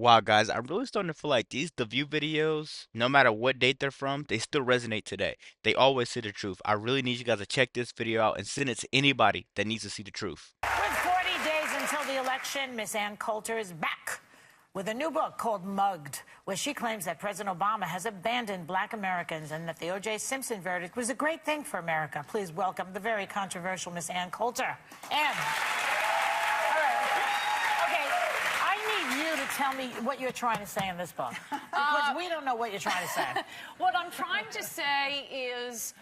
Wow, guys, I'm really starting to feel like The View videos, no matter what date they're from, they still resonate today. They always say the truth. I really need you guys to check this video out and send it to anybody that needs to see the truth. With 40 days until the election, Miss Ann Coulter is back with a new book called Mugged, where she claims that President Obama has abandoned black Americans and that the OJ Simpson verdict was a great thing for America. Please welcome the very controversial Miss Ann Coulter. Ann. Tell me what you're trying to say in this book, because we don't know what you're trying to say. What I'm trying to say is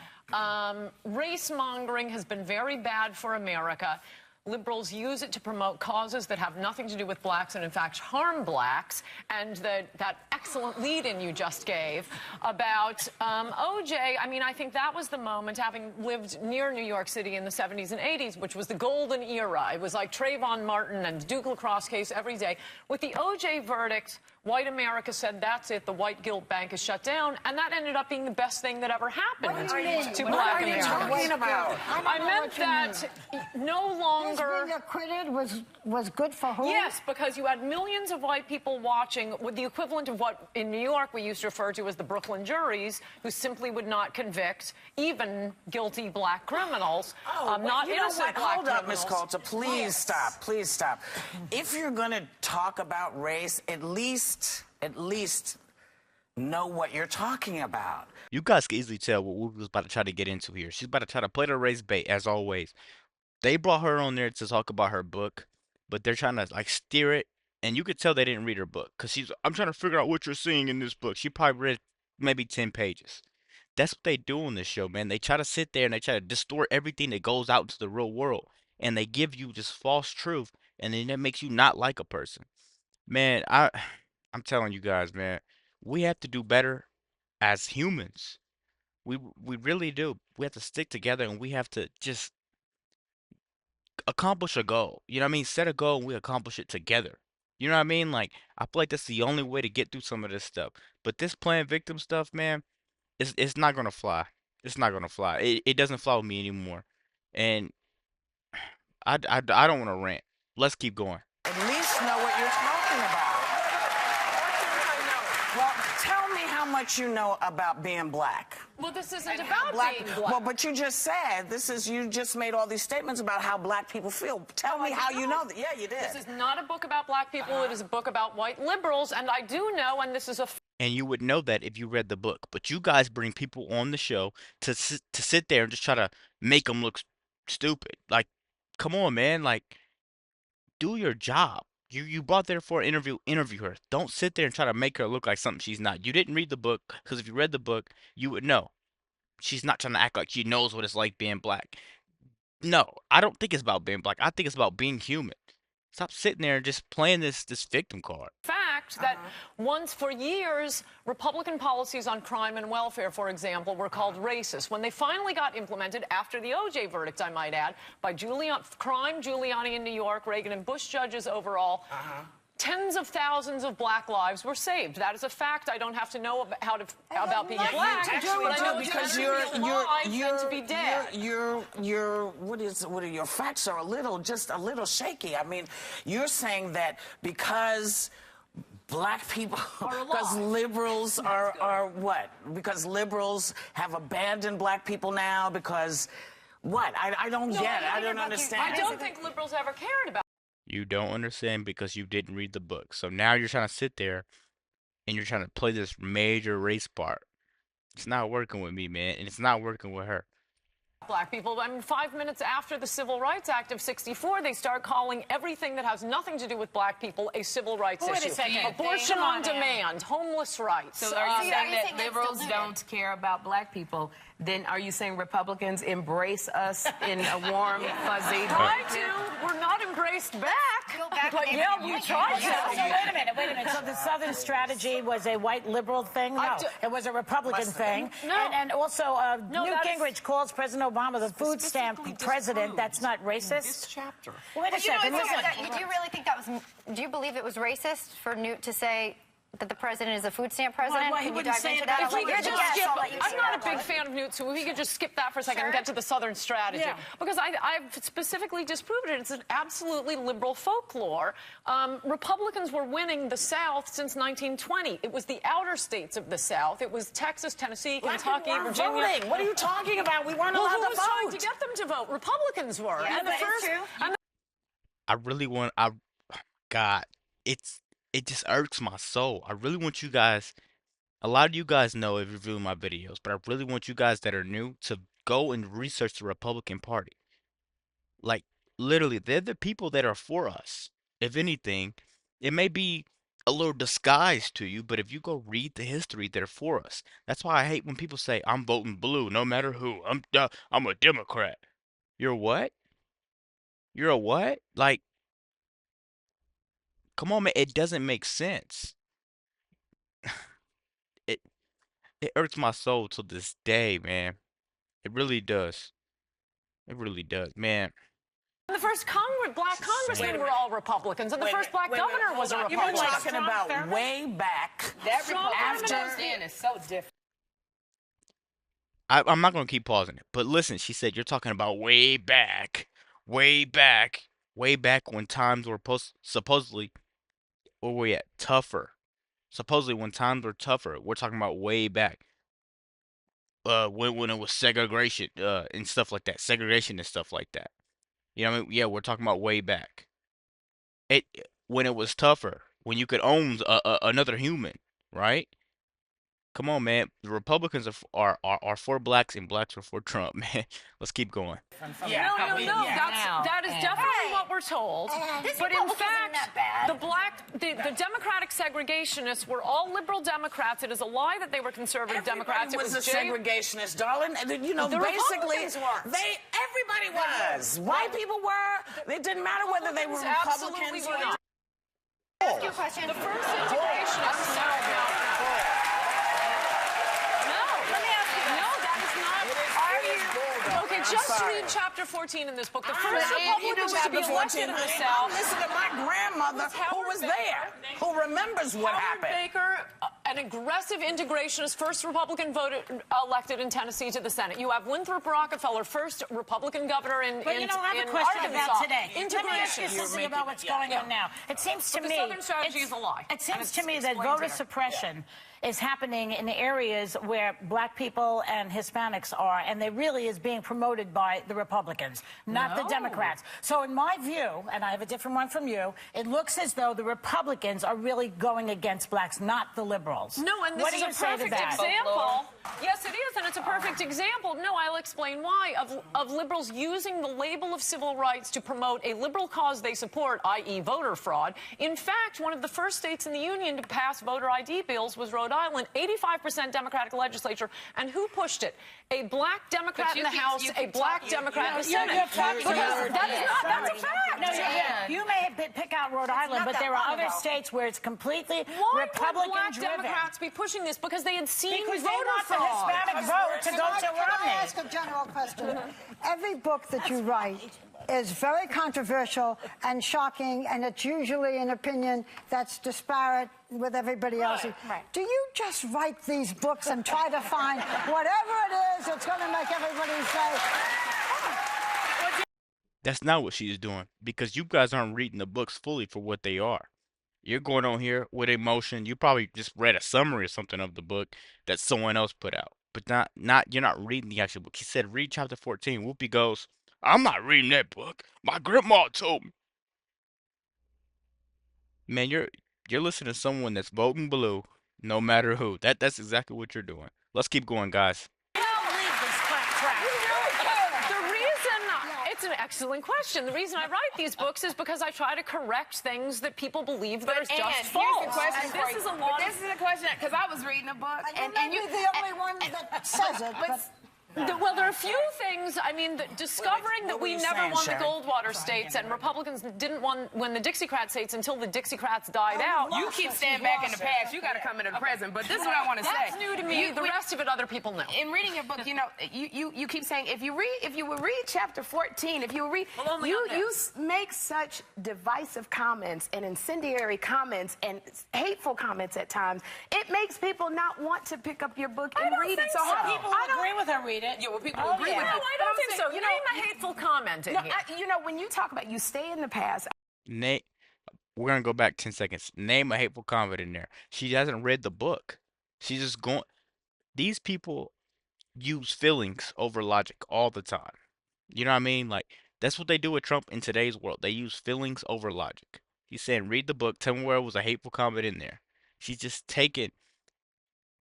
race mongering has been very bad for America. Liberals use it to promote causes that have nothing to do with blacks and, in fact, harm blacks. And that excellent lead-in you just gave about OJ, I mean, I think that was the moment, having lived near New York City in the 70s and 80s, which was the golden era. It was like Trayvon Martin and Duke lacrosse case every day. With the OJ verdict, white America said, that's it, the white guilt bank is shut down, and that ended up being the best thing that ever happened to black Americans. What are you talking about? I meant that no longer... Being acquitted was good for who? Yes, because you had millions of white people watching with the equivalent of what in New York we used to refer to as the Brooklyn juries, who simply would not convict even guilty black criminals, not innocent black Hold up, Ms. criminals. Coulter. Please stop. Please stop. If you're going to talk about race, at least know what you're talking about. You guys can easily tell what Whoopi was about to try to get into here. She's about to try to play the race bait, as always. They brought her on there to talk about her book, but they're trying to like steer it, and you could tell they didn't read her book, because I'm trying to figure out what you're seeing in this book. She probably read maybe 10 pages. That's what they do on this show, man. They try to sit there and they try to distort everything that goes out into the real world, and they give you this false truth, and then that makes you not like a person. Man, I'm telling you guys, man, we have to do better as humans. We really do. We have to stick together, and we have to just accomplish a goal. You know what I mean? Set a goal and we accomplish it together. You know what I mean? Like, I feel like that's the only way to get through some of this stuff. But this playing victim stuff, man, it's not gonna fly. It's not gonna fly. It doesn't fly with me anymore. And I don't want to rant. Let's keep going. At least know what you're talking about. Well, tell me how much you know about being black. Well, this isn't And about being black. Well, but you just said you just made all these statements about how black people feel. Tell me how you know that. Yeah, you did. This is not a book about black people. It is a book about white liberals, and I do know, and this is a... And you would know that if you read the book. But you guys bring people on the show to sit there and just try to make them look stupid. Like, come on, man. Like, do your job. You brought there for an interview her. Don't sit there and try to make her look like something she's not. You didn't read the book, because if you read the book, you would know. She's not trying to act like she knows what it's like being black. No, I don't think it's about being black. I think it's about being human. Stop sitting there and just playing this victim card. Fact that once for years, Republican policies on crime and welfare, for example, were called racist. When they finally got implemented after the OJ verdict, I might add, by Giuliani in New York, Reagan and Bush judges overall, tens of thousands of black lives were saved. That is a fact. I don't have to know about being black, but I know because your facts are just a little shaky. I mean, you're saying that because black people, because liberals are what? Because liberals have abandoned black people now, because what? I don't get it. I don't understand. I don't think liberals ever cared about. You don't understand because you didn't read the book. So now you're trying to sit there and you're trying to play this major race part. It's not working with me, man, and it's not working with her. Black people. I mean, 5 minutes after the Civil Rights Act of '64, they start calling everything that has nothing to do with black people a civil rights issue. Wait a second. Abortion on demand, homeless rights. So are you saying that liberals don't care about black people? Then are you saying Republicans embrace us in a warm, fuzzy... Try to. We're not embraced back. But yeah, we tried to. So wait a minute. So the Southern strategy was a white liberal thing? No, it was a Republican thing. No. And also, Newt Gingrich calls President Obama the food stamp president. That's not racist? This chapter. Wait a second. Do you really think that was... Do you believe it was racist for Newt to say that the president is a food stamp president? Well, he Can you wouldn't dive say into it that? that If we way. could You're just the skip, guest, I'll let you I'm say not a that big one. fan of Newt, so if we could just skip that for a second and get to the Southern strategy. Yeah. Because I've specifically disproved it. It's an absolutely liberal folklore. Republicans were winning the South since 1920. It was the outer states of the South. It was Texas, Tennessee, Kentucky, Virginia. Voting. What are you talking about? We weren't Well, allowed who to was vote. trying to get them to vote? Republicans were. Yeah, and the but it's first, true. and I really want. God, it just irks my soul. I really want you guys. A lot of you guys know if you view my videos, but I really want you guys that are new to go and research the Republican Party. Like, literally, they're the people that are for us. If anything, it may be a little disguised to you, but if you go read the history, they're for us. That's why I hate when people say, I'm voting blue no matter who. I'm a Democrat. You're what? You're a what? Like, come on, man. It doesn't make sense. It it irks my soul to this day, man. It really does. It really does, man. the first black congressmen were all Republicans, and the first black governor was a You Republican. were talking about way back. That Strong Republican feminist. stand is so different. I'm not gonna keep pausing it, but listen, she said you're talking about way back, way back, way back when times were supposedly, where we at, tougher. Supposedly when times were tougher. We're talking about way back. When it was segregation, and stuff like that, segregation and stuff like that. You know what I mean? Yeah, we're talking about way back. It when it was tougher, when you could own another human, right? Come on, man. The Republicans are for blacks and blacks are for Trump, man. Let's keep going. Yeah, No, yeah. that is definitely what we're told. This But in Republican isn't fact, that bad. the Democratic segregationists were all liberal Democrats. It is a lie that they were conservative Democrats. Everybody It was a Jay- segregationist, darling. And you know, The basically, Republicans weren't. everybody was. White people were. It didn't matter whether they were Absolutely Republicans were or not. Ask you a question. The first integrationists. No, let me ask you. No, that is not. Are you? Okay, just read chapter 14 in this book. The first Republicans to be elected in the South. Listen to my grandmother, who was there, who remembers what Howard happened. Baker, an aggressive integrationist, first Republican elected in Tennessee to the Senate. You have Winthrop Rockefeller, first Republican governor in But you know, I have a question Arkansas. about today. Let me ask Integration. you something about what's going on now. It seems to But me the Southern strategy is a lie. It And seems it's to me that explained voter here. suppression is happening in areas where black people and Hispanics are, and they really is being promoted by the Republicans, not the No. Democrats. So in my view, and I have a different one from you, it looks as though the Republicans are really going against blacks, not the liberals. No, and this what is do a you say to perfect that? example. Yes, it is, and it's a perfect example. No, I'll explain why. Of liberals using the label of civil rights to promote a liberal cause they support, i.e. voter fraud. In fact, one of the first states in the Union to pass voter ID bills was Rhode Island, 85% Democratic legislature. And who pushed it? A black Democrat in the House, a black Democrat in the Senate. You're talking Because about- that is not, that's a fact. No, you may pick out Rhode Island, but there are other states where it's completely Why would Republican black driven. Democrats be pushing this? Because they had seen Because they voter want the fraud. Hispanic vote to go to Can I Romney. ask a general question? Every book that you write is very controversial and shocking, and it's usually an opinion that's disparate with everybody else's. Right. Do you just write these books and try to find whatever it is that's going to make everybody say, That's not what she's doing because you guys aren't reading the books fully for what they are. You're going on here with emotion. You probably just read a summary or something of the book that someone else put out, but you're not reading the actual book. He said read chapter 14. Whoopi goes, I'm not reading that book. My grandma told me. Man, you're listening to someone that's voting blue, no matter who. That's exactly what you're doing. Let's keep going, guys. The reason, it's an excellent question. The reason I write these books is because I try to correct things that people believe that are just false. Here's the question And for this you. is a But lot this is a question because I was reading a book and you may be the only one that says it, but Well, there are a few things. I mean, discovering that we never won the Goldwater states and Republicans didn't win the Dixiecrat states until the Dixiecrats died out. You keep staying back in the past. You got to come into the present. But this is what I want to say. That's new to me. The rest of it, other people know. In reading your book, you know, you keep saying if you would read chapter 14, if you would read, you make such divisive comments and incendiary comments and hateful comments at times. It makes people not want to pick up your book and read it. So people who agree with her read it. Yeah, well, people agree with No, you. I don't think so. You name a hateful comment in here. You know, when you talk about you stay in the past. Nate, we're gonna go back 10 seconds. Name a hateful comment in there. She hasn't read the book. She's just going. These people use feelings over logic all the time. You know what I mean? Like that's what they do with Trump in today's world. They use feelings over logic. He's saying, read the book. Tell me where it was a hateful comment in there. She's just taking.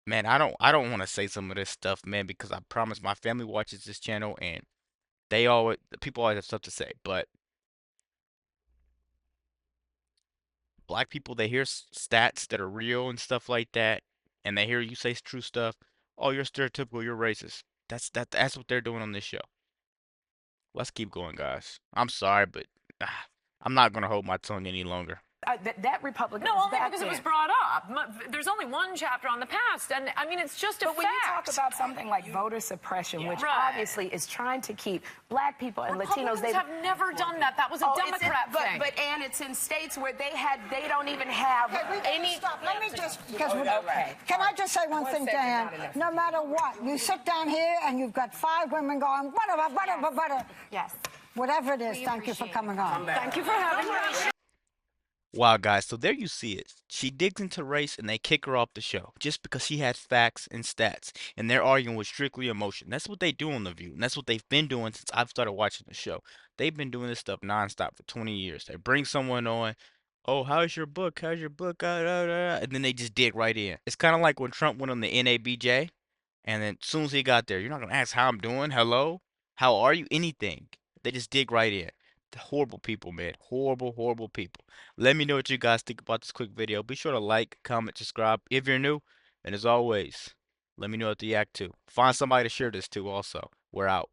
Man, I don't want to say some of this stuff, man, because I promise my family watches this channel and people always have stuff to say. But black people, they hear stats that are real and stuff like that, and they hear you say true stuff. Oh, you're stereotypical, you're racist. That's what they're doing on this show. Let's keep going, guys. I'm sorry, but I'm not gonna hold my tongue any longer. That Republican. No, was only back because it then. was brought up. There's only one chapter on the past, and I mean it's just a But when you fact. talk about something like voter suppression, which obviously is trying to keep black people and Latinos, Republicans have never done that. That was a Democrat thing. But and it's in states where they don't even have any. Stop. Let me just, because can I just say one thing, Dan? No matter what, you sit down here and you've got 5 women going, butter. Yes. Whatever it is, thank you for coming on. Thank you for having me. Wow, guys, so there you see it. She digs into race and they kick her off the show just because she has facts and stats. And they're arguing with strictly emotion. That's what they do on The View. And that's what they've been doing since I've started watching the show. They've been doing this stuff nonstop for 20 years. They bring someone on. Oh, how's your book? How's your book? And then they just dig right in. It's kind of like when Trump went on the NABJ. And then as soon as he got there, you're not going to ask how I'm doing. Hello? How are you? Anything. They just dig right in. Horrible people, man. Horrible people. Let me know what you guys think about this quick video. Be sure to like, comment, subscribe if you're new. And as always, let me know what you react to. Find somebody to share this to also. We're out.